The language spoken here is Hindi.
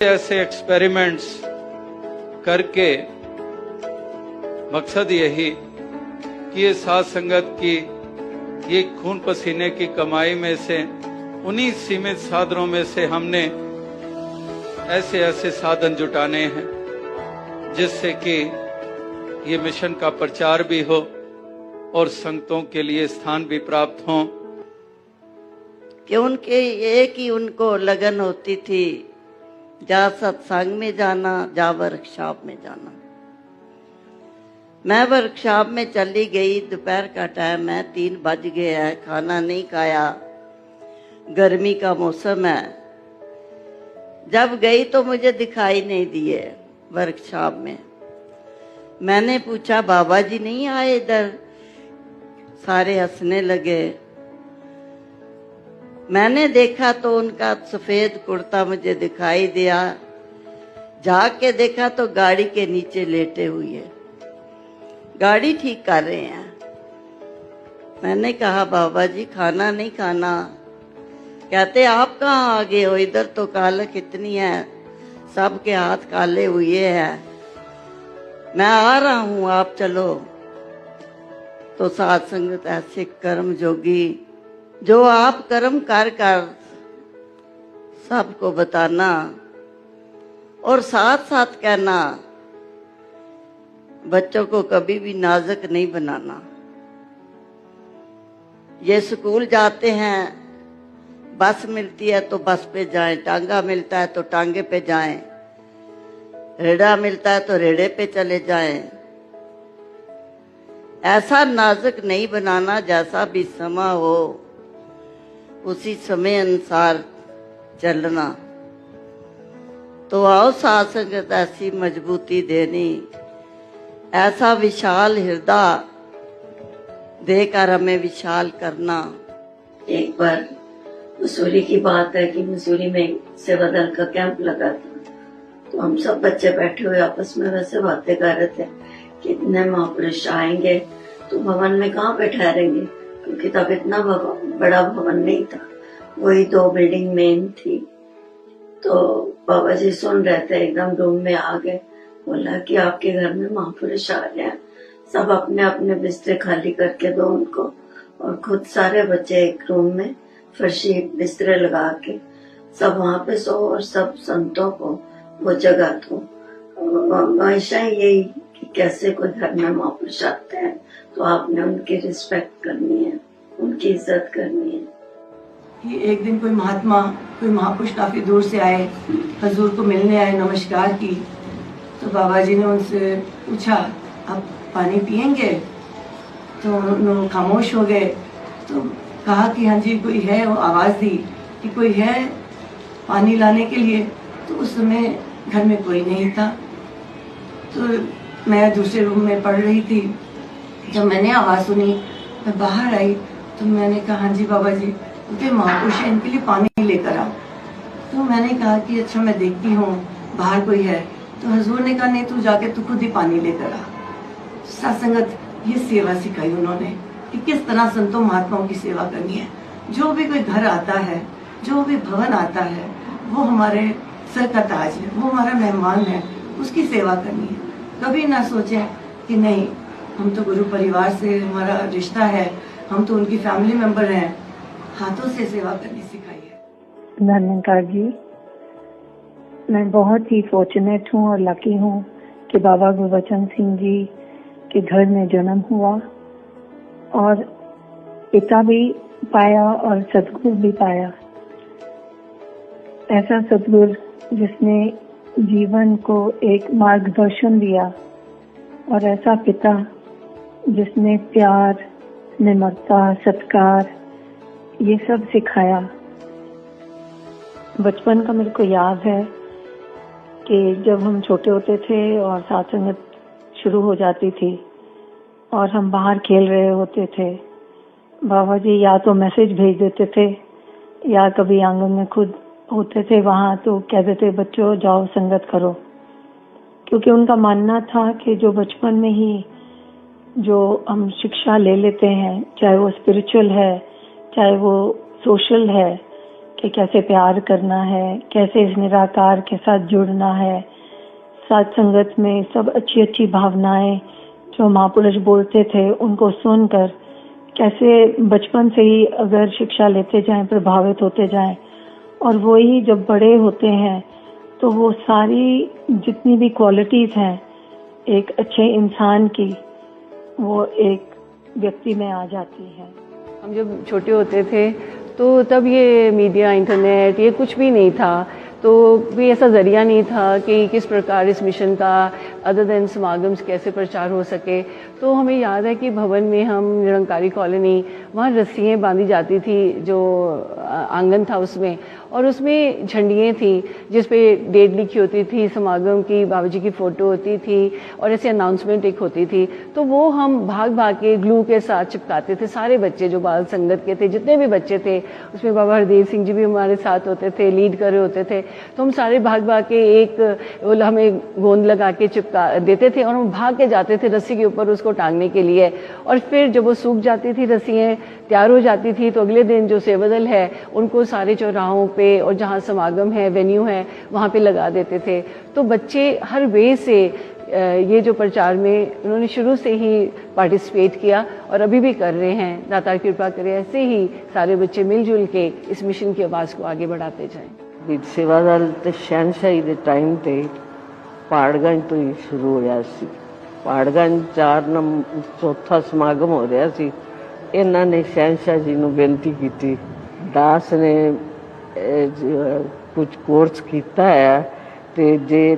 ऐसे एक्सपेरिमेंट्स करके मकसद यही कि ये साथ संगत की ये खून पसीने की कमाई में से उन्हीं सीमित साधनों में से हमने ऐसे ऐसे साधन जुटाने हैं जिससे कि ये मिशन का प्रचार भी हो और संगतों के लिए स्थान भी प्राप्त हो। कि उनके एक ही उनको लगन होती थी, जा सत्संग में जाना, जा वर्कशॉप में जाना। मैं वर्कशॉप में चली गई, दोपहर का टाइम है, 3 बज गए हैं, खाना नहीं खाया, गर्मी का मौसम है। जब गई तो मुझे दिखाई नहीं दिए वर्कशॉप में। मैंने पूछा बाबा जी नहीं आए इधर? सारे हंसने लगे। मैंने देखा तो उनका सफेद कुर्ता मुझे दिखाई दिया। झाँक के देखा तो गाड़ी के नीचे लेटे हुए, गाड़ी ठीक कर रहे हैं। मैंने कहा बाबा जी खाना नहीं खाना? कहते आप कहाँ आ गए हो, इधर तो कालक इतनी है, सबके हाथ काले हुए हैं, मैं आ रहा हूं, आप चलो। तो साध संगत ऐसे कर्म जोगी जो आप कर्म कर कर सबको बताना और साथ साथ कहना, बच्चों को कभी भी नाजुक नहीं बनाना। ये स्कूल जाते हैं, बस मिलती है तो बस पे जाएं, टांगा मिलता है तो टांगे पे जाएं, रेड़ा मिलता है तो रेड़े पे चले जाएं। ऐसा नाजुक नहीं बनाना, जैसा भी समय हो उसी समय अनुसार चलना। तो आओ साथ संगत ऐसी मजबूती देनी, ऐसा विशाल हृदय देकर हमें विशाल करना। एक बार मसूरी की बात है कि मसूरी में सेवा दल का कैंप लगा था, तो हम सब बच्चे बैठे हुए आपस में वैसे बातें कर रहे थे कि इतने महापुरुष आएंगे तो भवन में कहाँ पे ठहरेंगे, क्योंकि तब इतना बड़ा भवन नहीं था, वही 2 बिल्डिंग मेन थी। तो बाबा जी सुन रहे थे, एकदम रूम में आ गए, बोला कि आपके घर में महापुरुष आ रहे हैं, सब अपने अपने बिस्तर खाली करके दो उनको, और खुद सारे बच्चे एक रूम में फर्शी बिस्तर लगा के सब वहाँ पे सो, और सब संतों को वो जगह दो। हमेशा यही कि कैसे कोई घर में महापुरुष आते हैं तो आपने उनकी रिस्पेक्ट करनी है, उनकी इज्जत करनी है। कि एक दिन कोई महात्मा, कोई महापुरुष काफी दूर से आए, हजूर को मिलने आए, नमस्कार की। तो बाबा जी ने उनसे पूछा आप पानी पिएंगे? तो उन्होंने खामोश हो गए। तो कहा कि हाँ जी कोई है, वो आवाज दी कि कोई है पानी लाने के लिए। तो उस समय घर में कोई नहीं था, तो मैं दूसरे रूम में पढ़ रही थी। जब मैंने आवाज सुनी, मैं बाहर आई, तो मैंने कहा हाँ जी बाबा जी, उनके महापुरुष है, इनके लिए पानी लेकर आओ। तो मैंने कहा कि अच्छा मैं देखती हूँ बाहर कोई है। तो हजूर ने कहा नहीं, तू जाके तू खुद ही पानी लेकर आ। सत्संगत ये सेवा सिखाई उन्होंने कि किस तरह संतों महात्माओं की सेवा करनी है। जो भी कोई घर आता है, जो भी भवन आता है, वो हमारे सर का ताज है, वो हमारा मेहमान है, उसकी सेवा करनी है। कभी ना सोचें कि नहीं हम तो गुरु परिवार से हमारा रिश्ता है, हम तो उनकी फैमिली मेंबर हैं। हाथों से सेवा करनी सिखाई है। धन्यकार जी, मैं बहुत ही फॉर्चुनेट हूँ और लकी हूँ कि बाबा गुरबचन सिंह जी के घर में जन्म हुआ और पिता भी पाया और सतगुरु भी पाया। ऐसा सतगुरु जिसने जीवन को एक मार्गदर्शन दिया, और ऐसा पिता जिसने प्यार, निम्रता, सत्कार ये सब सिखाया। बचपन का मेरे को याद है कि जब हम छोटे होते थे और सत्संग शुरू हो जाती थी और हम बाहर खेल रहे होते थे, बाबा जी या तो मैसेज भेज देते थे या कभी आंगन में खुद होते थे वहाँ, तो कहते थे बच्चों जाओ संगत करो। क्योंकि उनका मानना था कि जो बचपन में ही जो हम शिक्षा ले लेते हैं, चाहे वो स्पिरिचुअल है चाहे वो सोशल है, कि कैसे प्यार करना है, कैसे इस निराकार के साथ जुड़ना है। साथ संगत में सब अच्छी अच्छी भावनाएं जो महापुरुष बोलते थे उनको सुनकर कैसे बचपन से ही अगर शिक्षा लेते जाएं, प्रभावित होते जाएं, और वही जब बड़े होते हैं तो वो सारी जितनी भी क्वालिटीज हैं एक अच्छे इंसान की, वो एक व्यक्ति में आ जाती है। हम जब छोटे होते थे तो तब ये मीडिया, इंटरनेट ये कुछ भी नहीं था, तो भी ऐसा जरिया नहीं था कि किस प्रकार इस मिशन का अदर देन समागम कैसे प्रचार हो सके। तो हमें याद है कि भवन में हम निरंकारी कॉलोनी, वहाँ रस्सियाँ बांधी जाती थी, जो आंगन था उसमें, और उसमें झंडियाँ थी जिस पे डेट लिखी होती थी, समागम की, बाबा जी की फ़ोटो होती थी और ऐसे अनाउंसमेंट एक होती थी। तो वो हम भाग भाग के ग्लू के साथ चिपकाते थे, सारे बच्चे जो बाल संगत के थे, जितने भी बच्चे थे, उसमें बाबा हरदेव सिंह जी भी हमारे साथ होते थे, लीड कर रहे होते थे। तो हम सारे भाग भाग के एक हमें गोंद लगा के चिपका देते थे और हम भाग के जाते थे रस्सी के ऊपर उसको टांगने के लिए। और फिर जब वो सूख जाती थी, रस्सियाँ तैयार हो जाती थी, तो अगले दिन जो सेवादल है उनको सारे चौराहों पे और जहाँ समागम है, वेन्यू है, वहाँ पे लगा देते थे। तो बच्चे हर वे से ये जो प्रचार में उन्होंने शुरू से ही पार्टिसिपेट किया और अभी भी कर रहे हैं। दातार कृपा करे ऐसे ही सारे बच्चे मिलजुल के इस मिशन की आवाज़ को आगे बढ़ाते जाएं। बीच सेवादल ते शहनशाही ਦੇ ਟਾਈਮ ਤੇ ਪਾੜਗੰਜ ਤੋਂ ਹੀ ਸ਼ੁਰੂ ਹੋਇਆ ਸੀ। ਪਾੜਗੰਜ 4 ਸਮਾਗਮ ਹੋ ਰਿਹਾ ਸੀ। ਇਹਨਾਂ ਨੇ ਸ਼ਹਿਨशाह ਜੀ ਨੂੰ ਬੇਨਤੀ ਕੀਤੀ, ਦਾਸ ਨੇ ਕੁਝ ਕੋਰਸ ਕੀਤਾ ਹੈ ਤੇ ਜੇ